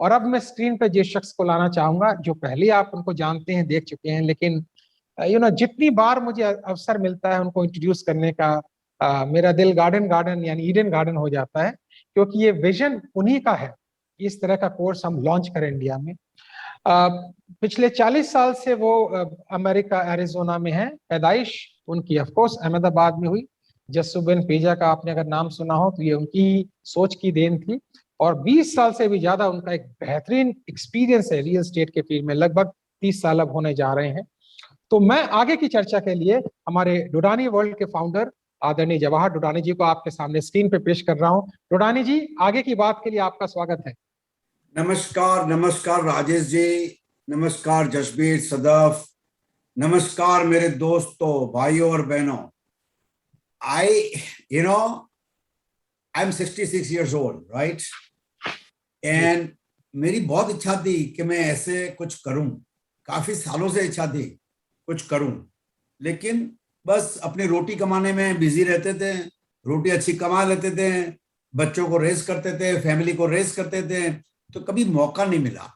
और अब मैं स्क्रीन पे जिस शख्स को लाना चाहूंगा, जो पहले आप उनको जानते हैं, देख चुके हैं, लेकिन जितनी बार मुझे अवसर मिलता है उनको इंट्रोड्यूस करने का, मेरा दिल गार्डन गार्डन यानी ईडन गार्डन हो जाता है, क्योंकि ये विजन उन्हीं का है। इस तरह का कोर्स हम लॉन्च करें इंडिया में। अ, पिछले 40 साल से वो अमेरिका एरिजोना में है। पैदाइश उनकी ऑफ कोर्स अहमदाबाद में हुई। जस्सुबेन पेजा का आपने अगर नाम सुना हो तो ये उनकी सोच की देन थी। और 20 साल से भी ज्यादा उनका एक बेहतरीन एक्सपीरियंस है रियल एस्टेट के फील्ड में, लगभग 30 साल अब होने जा रहे हैं। तो मैं आगे की चर्चा के लिए हमारे डुडानी वर्ल्ड के फाउंडर आदरणीय जवाहर डुडानी जी को आपके सामने स्क्रीन पे पेश कर रहा हूं। डुडानी जी, आगे की बात के लिए आपका स्वागत है। नमस्कार, नमस्कार राजेश जी, नमस्कार जसबीर, सदफ, नमस्कार मेरे दोस्तों, भाइयों और बहनों। I'm 66 years old, right? And मेरी बहुत इच्छा थी कि मैं ऐसे कुछ करूं, काफी सालों से इच्छा थी कुछ करूं, लेकिन बस अपनी रोटी कमाने में बिजी रहते थे। रोटी अच्छी कमा लेते थे, बच्चों को रेस करते थे, फैमिली को रेस करते थे, तो कभी मौका नहीं मिला।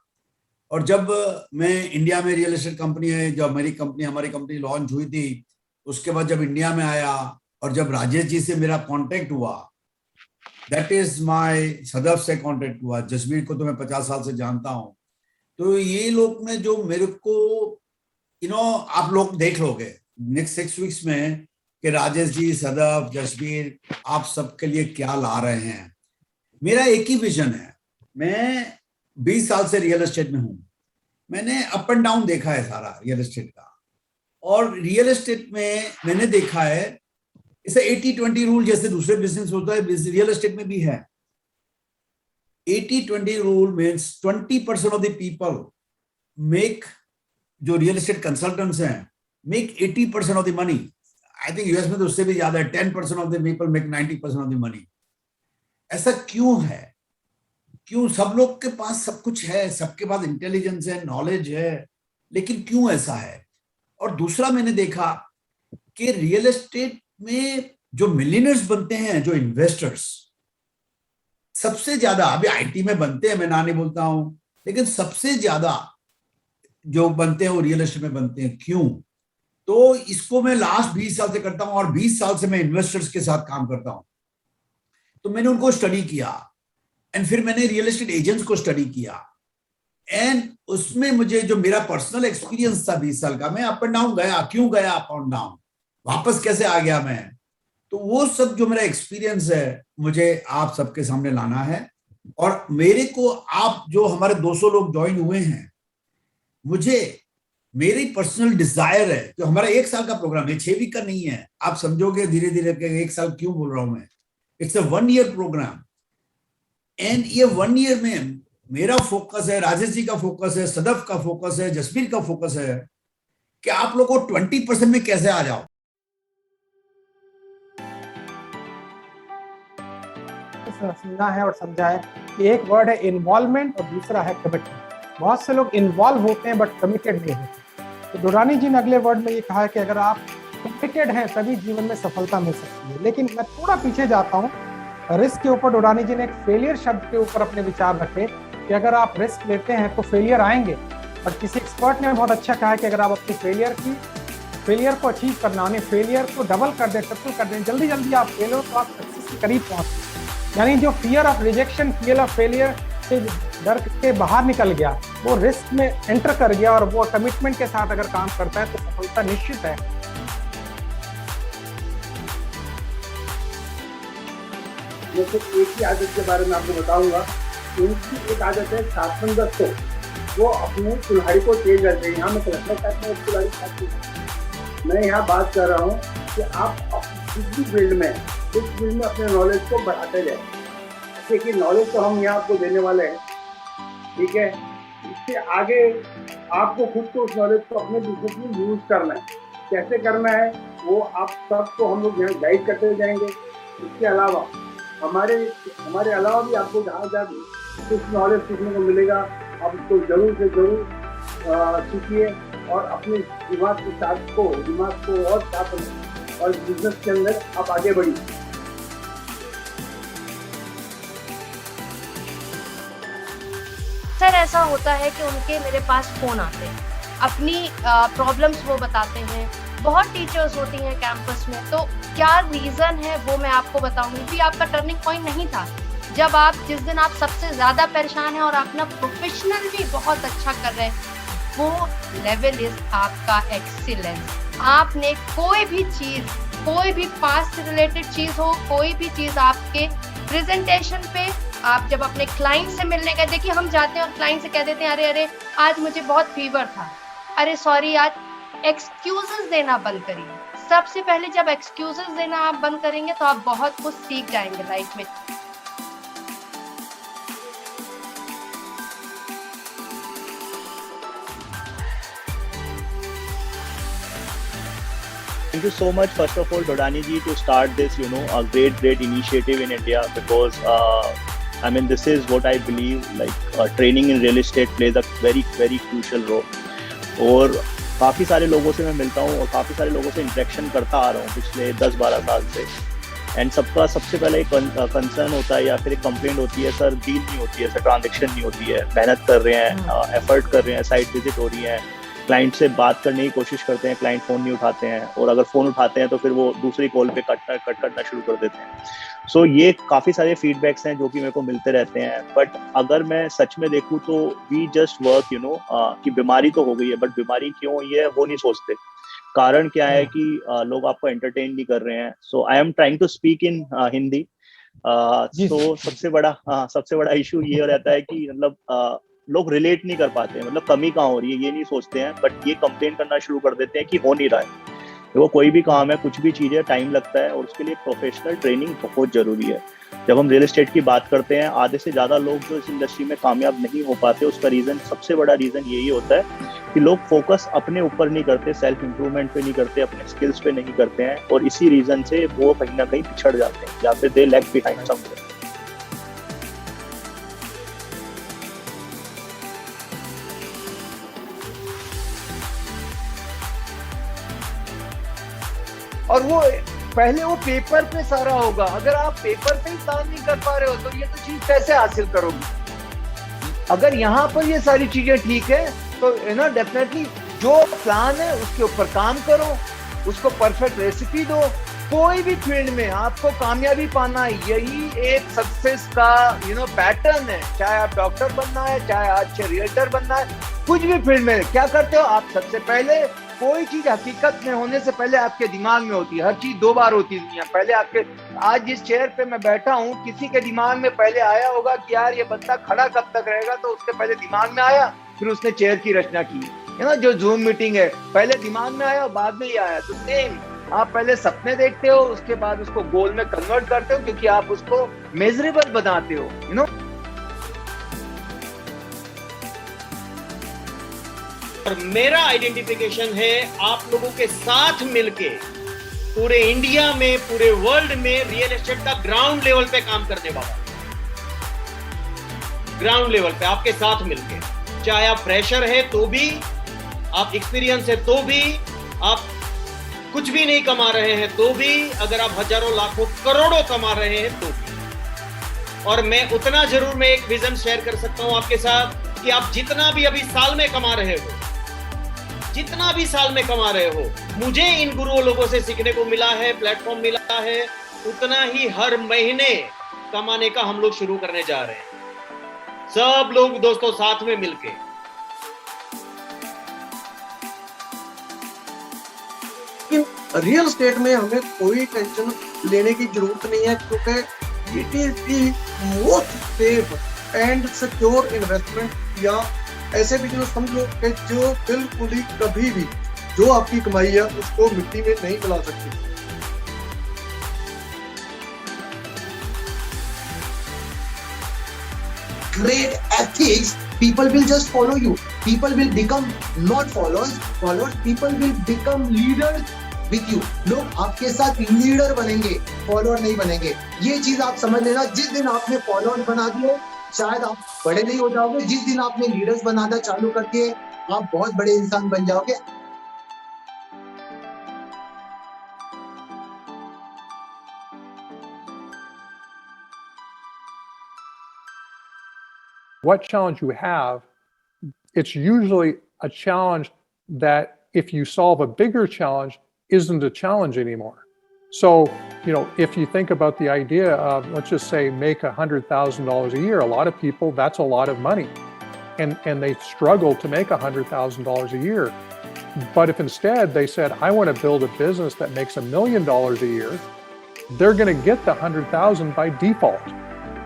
और जब मैं इंडिया में रियल एस्टेट कंपनी है, जो हमारी कंपनी लॉन्च हुई थी, उसके बाद जब इंडिया में आया और जब राजेश जी से मेरा कांटेक्ट हुआ, दैट इज माय, सदफ से कांटेक्ट हुआ, जसबीर को तो मैं 50 साल से जानता हूं। तो ये लोग ने जो मेरे को आप लोग देख लोगे नेक्स्ट 6 वीक्स में कि राजेश जी, सदफ, जसबीर आप सबके लिए क्या ला रहे हैं। मेरा एक ही विजन है। मैं 20 साल से रियल एस्टेट में हूं। मैंने अप एंड डाउन देखा है सारा रियल एस्टेट का। और रियल एस्टेट में मैंने देखा है इसे 80-20 रूल जैसे दूसरे बिजनेस होता है, रियल एस्टेट में भी है। 80-20 rule means 20% of the people make, जो रियल एस्टेट कंसल्टेंट्स हैं, make 80% of the money. I think US में तो उससे भी ज्यादा है। 10% of the people make 90% of the money. ऐसा क्यों है? क्यों? सब लोग के पास सब कुछ है, सबके पास इंटेलिजेंस है, नॉलेज है, लेकिन क्यों ऐसा है? और दूसरा मैंने देखा कि रियल एस्टेट में जो मिलियनर्स बनते हैं, जो इन्वेस्टर्स, सबसे ज्यादा, अभी आईटी में बनते हैं, मैं ना नहीं बोलता हूं, लेकिन सबसे ज्यादा जो बनते हैं वो रियल एस्टेट में बनते हैं। क्यों? तो इसको मैं लास्ट 20 साल से करता हूं और 20 साल से मैं इन्वेस्टर्स के साथ काम करता हूं। तो मैंने उनको स्टडी किया एंड फिर मैंने रियल एस्टेट एजेंट्स को स्टडी किया एंड उसमें मुझे जो मेरा पर्सनल एक्सपीरियंस था 20 साल का, मैं अप एंड डाउन गया, क्यों गया अप एंड डाउन, वापस कैसे आ गया मैं, तो वो सब जो मेरा एक्सपीरियंस है मुझे आप सबके सामने लाना है। और मेरे को आप जो हमारे 200 लोग ज्वाइन हुए हैं, मुझे मेरी पर्सनल डिजायर है कि हमारा 1 साल का प्रोग्राम है, 6 वीक का नहीं है। आप समझोगे धीरे धीरे 1 साल क्यों बोल रहा हूं मैं। It's a 1 year programme and ये 1 ईयर में मेरा फोकस है, राजेश जी का फोकस है, सदफ का फोकस है, जसबीर का फोकस है कि आप लोग को 20% में कैसे आ जाओ। समझना है और समझा है कि एक वर्ड है इन्वॉल्वमेंट और दूसरा है कमिटमेंट। बहुत से लोग इन्वॉल्व होते हैं बट कमिटेड नहीं होते। तो डुडानी जी ने अगले वर्ड में ये कहा है कि अगर आप कमिटेड हैं तभी जीवन में सफलता मिल सकती है। लेकिन मैं थोड़ा पीछे जाता हूँ। रिस्क के ऊपर डुडानी जी ने एक फेलियर शब्द के ऊपर अपने विचार रखे कि अगर आप रिस्क लेते हैं तो फेलियर आएंगे। और किसी एक्सपर्ट ने बहुत अच्छा कहा है कि अगर आप अपनी फेलियर को अचीव करना, यानी फेलियर को डबल कर दें, ट्रिपल कर दें, जल्दी जल्दी आप फेल हो तो आप सक्सेस के करीब पहुंचते। यानी जो fear of rejection, fear of failure से डर के बाहर निकल गया, वो रिस्क में एंटर कर गया और वो कमिटमेंट के साथ अगर काम करता है तो सफलता निश्चित है। मैं सिर्फ एक ही आदत के बारे में आपको बताऊंगा। उनकी एक आदत है सातमंदर, वो अपने कुल्हाड़ी को तेज रखते हैं। यहाँ मैं कुल्हाड़ी खाती हूँ। मैं यहाँ बात कर रहा हूँ कि आप किस भी फील्ड में अपने नॉलेज को बढ़ाते जाए। देखिए, नॉलेज तो हम यहाँ आपको देने वाले हैं, ठीक है। इससे आगे आपको खुद को उस नॉलेज को अपने बिजनेस में यूज करना है। कैसे करना है वो आप सबको हम लोग यहाँ गाइड करते जाएंगे। इसके अलावा हमारे अलावा भी आपको जहाँ कुछ नॉलेज सीखने को मिलेगा। आप इसको जरूर से जरूर सीखिए और अपने दिमाग को और साफ रखें और बिजनेस के अंदर आप आगे बढ़िए। अक्सर ऐसा होता है कि उनके मेरे पास फ़ोन आते हैं, अपनी प्रॉब्लम्स वो बताते हैं। बहुत टीचर्स होती हैं कैंपस में, तो क्या रीज़न है वो मैं आपको बताऊँगी कि आपका टर्निंग पॉइंट नहीं था। जब आप जिस दिन आप सबसे ज़्यादा परेशान हैं और अपना प्रोफ़ेशनल भी बहुत अच्छा कर रहे हैं, वो लेवल इज़ आपका एक्सीलेंस। आपने कोई भी चीज़, कोई भी पास्ट से रिलेटेड चीज़ हो, कोई भी चीज़ आपके प्रेज़ेंटेशन पे आप जब अपने क्लाइंट से मिलने गए, देखिए हम जाते हैं और क्लाइंट से कह देते हैं, "अरे! आज मुझे बहुत फ़ीवर था। अरे सॉरी आज" एक्सक्यूज़ेज़ देना बंद करिए। सबसे पहले जब एक्सक्यूज़ेज़ देना आप बंद करेंगे तो आप बहुत कुछ सीख जाएँगे लाइफ़ में। Thank you so much, first of all, Dodani ji, to start this, a great initiative in India, because this is what I believe, like training in real estate plays a very crucial role. और काफ़ी सारे लोगों से मैं मिलता हूँ और काफ़ी सारे लोगों से इंटरेक्शन करता आ रहा हूँ पिछले 10-12 साल से, एंड सबका सबसे पहले एक कंसर्न होता है या फिर एक कंप्लेंट होती है, सर डील नहीं होती है, सर ट्रांजेक्शन नहीं होती है, मेहनत कर रहे हैं, एफर्ट कर रहे हैं, साइट विजिट हो रही है, क्लाइंट से बात करने की कोशिश करते हैं, क्लाइंट फ़ोन नहीं उठाते हैं, और अगर फ़ोन उठाते हैं तो फिर वो दूसरी कॉल पे कट करना शुरू कर देते हैं। सो ये काफ़ी सारे फीडबैक्स हैं जो कि मेरे को मिलते रहते हैं, बट अगर मैं सच में देखूँ तो वी जस्ट वर्क कि बीमारी तो हो गई है, बट बीमारी क्यों हुई है वो नहीं सोचते। कारण क्या है कि लोग आपको एंटरटेन नहीं कर रहे हैं। So I am trying to speak in Hindi. तो सबसे बड़ा इशू ये रहता है कि मतलब लोग रिलेट नहीं कर पाते हैं, मतलब कमी कहाँ हो रही है ये नहीं सोचते हैं, बट ये कंप्लेन करना शुरू कर देते हैं कि हो नहीं रहा है। वो कोई भी काम है, कुछ भी चीज़ है, टाइम लगता है और उसके लिए प्रोफेशनल ट्रेनिंग बहुत ज़रूरी है। जब हम रियल एस्टेट की बात करते हैं, आधे से ज़्यादा लोग जो इस इंडस्ट्री में कामयाब नहीं हो पाते, उसका रीज़न, सबसे बड़ा रीज़न यही होता है कि लोग फोकस अपने ऊपर नहीं करते, सेल्फ इम्प्रूवमेंट पे नहीं करते, अपने स्किल्स पे नहीं करते हैं, और इसी रीज़न से वो कहीं ना कहीं पिछड़ जाते हैं या फिर दे लैग बिहाइंड समवेयर। और वो पहले वो पेपर पे सारा होगा। अगर आप पेपर पे ही काम नहीं कर पा रहे हो तो ये तो चीज कैसे हासिल करोगे? अगर यहाँ पर ये सारी चीजें ठीक है तो डेफिनेटली जो प्लान है उसके ऊपर काम करो, उसको परफेक्ट रेसिपी दो। कोई भी फील्ड में आपको कामयाबी पाना है, यही एक सक्सेस का पैटर्न है। चाहे आप डॉक्टर बनना है, चाहे अच्छे रियल्टर बनना है, कुछ भी फील्ड में क्या करते हो आप? सबसे पहले कोई चीज हकीकत में होने से पहले आपके दिमाग में होती है। हर चीज 2 बार होती है दुनिया। पहले आपके, आज जिस चेयर पे मैं बैठा हूँ, किसी के दिमाग में पहले आया होगा कि यार ये बंदा खड़ा कब तक रहेगा, तो उसके पहले दिमाग में आया, फिर उसने चेयर की रचना की, है ना। जो जूम मीटिंग है, पहले दिमाग में आया और बाद में ही आया। तो सेम, आप पहले सपने देखते हो, उसके बाद उसको गोल में कन्वर्ट करते हो, क्योंकि आप उसको मेजरेबल बनाते हो, और मेरा आइडेंटिफिकेशन है आप लोगों के साथ मिलके पूरे इंडिया में, पूरे वर्ल्ड में रियल एस्टेट का ग्राउंड लेवल पे काम करने वाला। ग्राउंड लेवल पे आपके साथ मिलके, चाहे आप फ्रेशर है तो भी, आप एक्सपीरियंस है तो भी, आप कुछ भी नहीं कमा रहे हैं तो भी, अगर आप हजारों लाखों करोड़ों कमा रहे हैं तो भी। और मैं उतना जरूर, मैं एक विजन शेयर कर सकता हूं आपके साथ कि आप जितना भी अभी साल में कमा रहे हो, जितना भी साल में कमा रहे हो, मुझे इन गुरुओं लोगों से सीखने को मिला है, प्लेटफॉर्म मिला है, उतना ही हर महीने कमाने का हम लोग शुरू करने जा रहे हैं, सब लोग दोस्तों साथ में मिलके। रियल एस्टेट में हमें कोई टेंशन लेने की जरूरत नहीं है, क्योंकि it is the most safe and secure investment, या ऐसे बिजनेस समझो कि जो बिल्कुल ही कभी भी जो आपकी कमाई है उसको मिट्टी में नहीं मिला सकती। Great ethics, people will just follow you. People will become not followers, people will become leaders with you. लोग आपके साथ लीडर बनेंगे, फॉलोअर नहीं बनेंगे। ये चीज आप समझ लेना। जिस दिन आपने फॉलोअर बना दिए, शायद आप बड़े नहीं हो जाओगे। जिस दिन आपने लीडर्स बनाना चालू कर दिए, आप बहुत बड़े इंसान बन जाओगे। what challenge you have, it's usually a challenge that if you solve a bigger challenge isn't a challenge anymore. So, if you think about the idea of, let's just say, make $100,000 a year, a lot of people, that's a lot of money. And they struggle to make $100,000 a year. But if instead they said, I want to build a business that makes $1 million a year, they're going to get the 100,000 by default.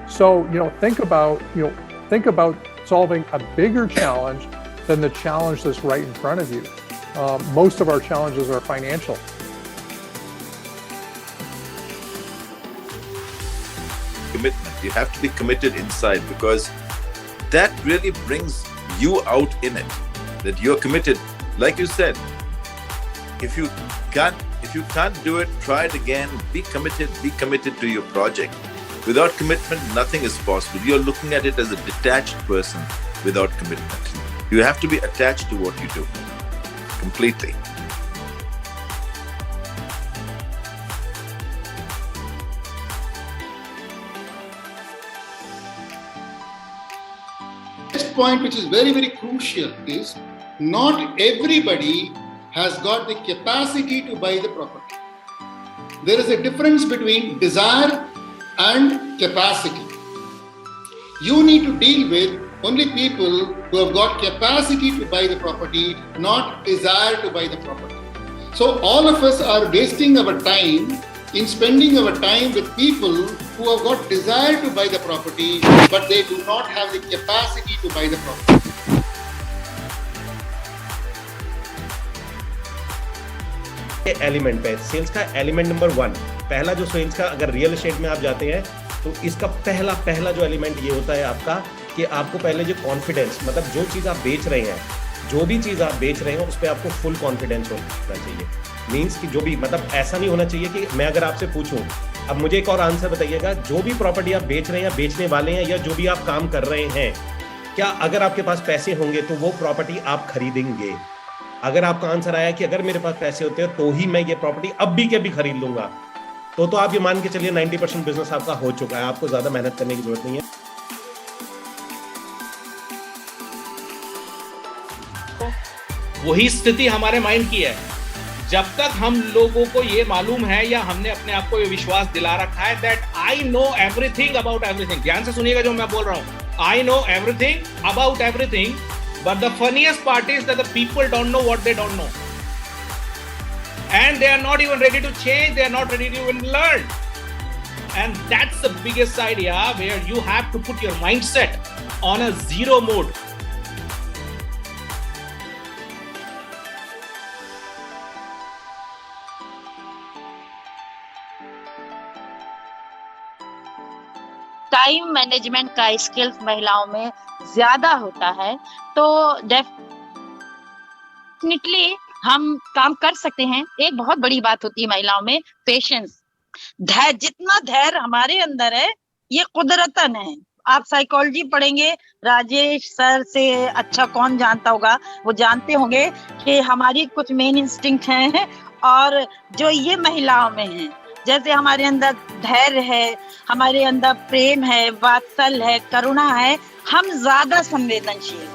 So, think about solving a bigger challenge than the challenge that's right in front of you. Most of our challenges are financial. Commitment. You have to be committed inside, because that really brings you out in it, that you're committed. Like you said, if you can't do it, try it again. Be committed to your project. Without commitment, nothing is possible. You're looking at it as a detached person without commitment. You have to be attached to what you do completely. Next point, which is very, very crucial, is not everybody has got the capacity to buy the property. There is a difference between desire and capacity. You need to deal with only people who have got capacity to buy the property, not desire to buy the property. So all of us are wasting our time in spending our time with people who have got desire to buy the property, but they do not have the capacity to buy the property. Element पे sales का element number 1, पहला जो sales का, अगर real estate में आप जाते हैं तो इसका पहला जो एलिमेंट ये होता है आपका, कि आपको पहले जो कॉन्फिडेंस, मतलब जो चीज़ आप बेच रहे हैं, जो भी चीज़ आप बेच रहे हो उस पर आपको फुल कॉन्फिडेंस होना चाहिए। मीन्स कि जो भी, मतलब ऐसा नहीं होना चाहिए कि मैं अगर आपसे पूछूं, अब मुझे एक और आंसर बताइएगा, जो भी प्रॉपर्टी आप बेच रहे हैं या बेचने वाले हैं या जो भी आप काम कर रहे हैं, क्या अगर आपके पास पैसे होंगे तो वो प्रॉपर्टी आप खरीदेंगे? अगर आपका आंसर आया कि अगर मेरे पास पैसे होते हैं तो ही मैं ये प्रॉपर्टी अभी के भी खरीद लूंगा, तो आप ये मान के चलिए 90% बिजनेस आपका हो चुका है, आपको ज्यादा मेहनत करने की जरूरत नहीं है। वही स्थिति हमारे माइंड की है। जब तक हम लोगों को ये मालूम है या हमने अपने आप को ये विश्वास दिला रखा है that I know everything about everything, ध्यान से सुनिएगा जो मैं बोल रहा हूँ, I know everything about everything, but the funniest part is that the people don't know what they don't know, and they are not even ready to change, they are not ready to even learn, and that's the biggest idea where you have to put your mindset on a zero mode. Time management का skills महिलाओं में ज्यादा होता है, तो definitely हम काम कर सकते हैं। एक बहुत बड़ी बात होती है महिलाओं में पेशेंस, धैर्य। जितना धैर्य हमारे अंदर है ये कुदरतन है। आप साइकोलॉजी पढ़ेंगे, राजेश सर से अच्छा कौन जानता होगा, वो जानते होंगे कि हमारी कुछ मेन इंस्टिंक्ट हैं और जो ये महिलाओं में है, जैसे हमारे अंदर धैर्य है, हमारे अंदर प्रेम है, वात्सल्य है, करुणा है, हम ज्यादा संवेदनशील।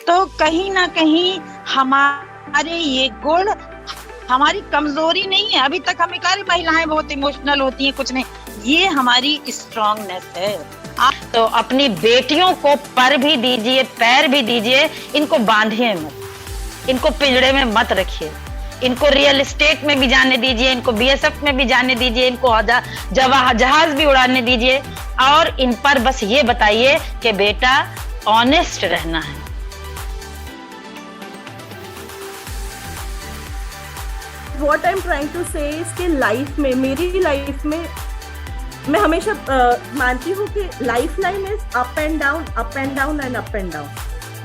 तो कहीं ना कहीं हमारे ये गुण हमारी कमजोरी नहीं है। अभी तक हमें कहा महिलाएं बहुत इमोशनल होती हैं, कुछ नहीं, ये हमारी स्ट्रांगनेस है। तो अपनी बेटियों को पर भी दीजिए, पैर भी दीजिए, इनको बांधिए मत, इनको पिंजड़े में मत रखिए, इनको रियल एस्टेट में भी जाने दीजिए, इनको बीएसएफ में भी जाने दीजिए, इनको जहाज भी उड़ाने दीजिए, और इन पर बस ये बताइए कि बेटा ऑनेस्ट रहना है। What I'm trying to say is कि लाइफ में, मेरी लाइफ में मैं हमेशा मानती हूँ कि life line is up and down and up and down.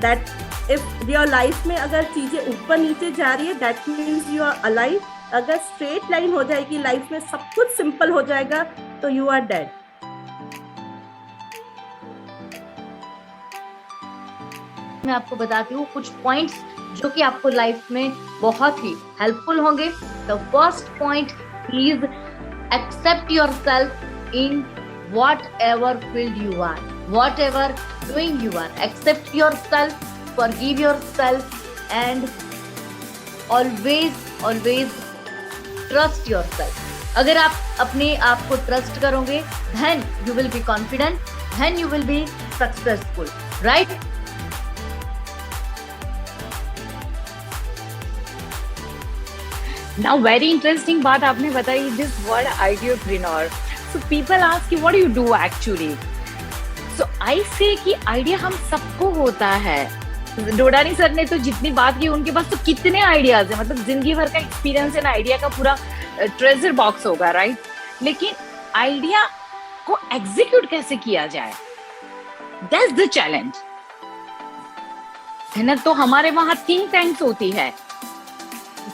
That if your life में अगर चीजें ऊपर नीचे जा रही है, that means you are alive. अगर स्ट्रेट लाइन हो जाएगी लाइफ में, सब कुछ सिंपल हो जाएगा, तो यू आर डेड। मैं आपको बताती हूँ कुछ पॉइंट्स जो कि आपको लाइफ में बहुत ही हेल्पफुल होंगे। The first point is accept yourself in whatever field you are. whatever doing you are, accept yourself, forgive yourself, and always trust yourself. अगर आप अपने आप को ट्रस्ट करोगे, then you will be confident, then you will be successful, right? Now very interesting बात आपने बताई, this word ideopreneur. So people ask you what do you do actually? So I say कि आइडिया हम सबको होता है. Dodani sir ने तो जितनी बात की उनके पास तो कितने आइडियाज है, मतलब जिंदगी भर का एक्सपीरियंस है, आइडिया का पूरा ट्रेजर बॉक्स होगा, राइट? लेकिन आइडिया को एग्जीक्यूट कैसे किया जाए, दैट्स द चैलेंज, है ना? तो हमारे वहां थिंक टैंक्स होती है,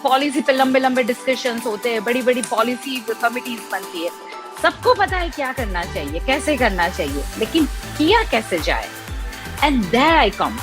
पॉलिसी पे लंबे लंबे डिस्कशंस होते हैं, बड़ी बड़ी पॉलिसी कमिटीज बनती है, सबको पता है क्या करना चाहिए, कैसे करना चाहिए, लेकिन किया कैसे जाए? And there I come.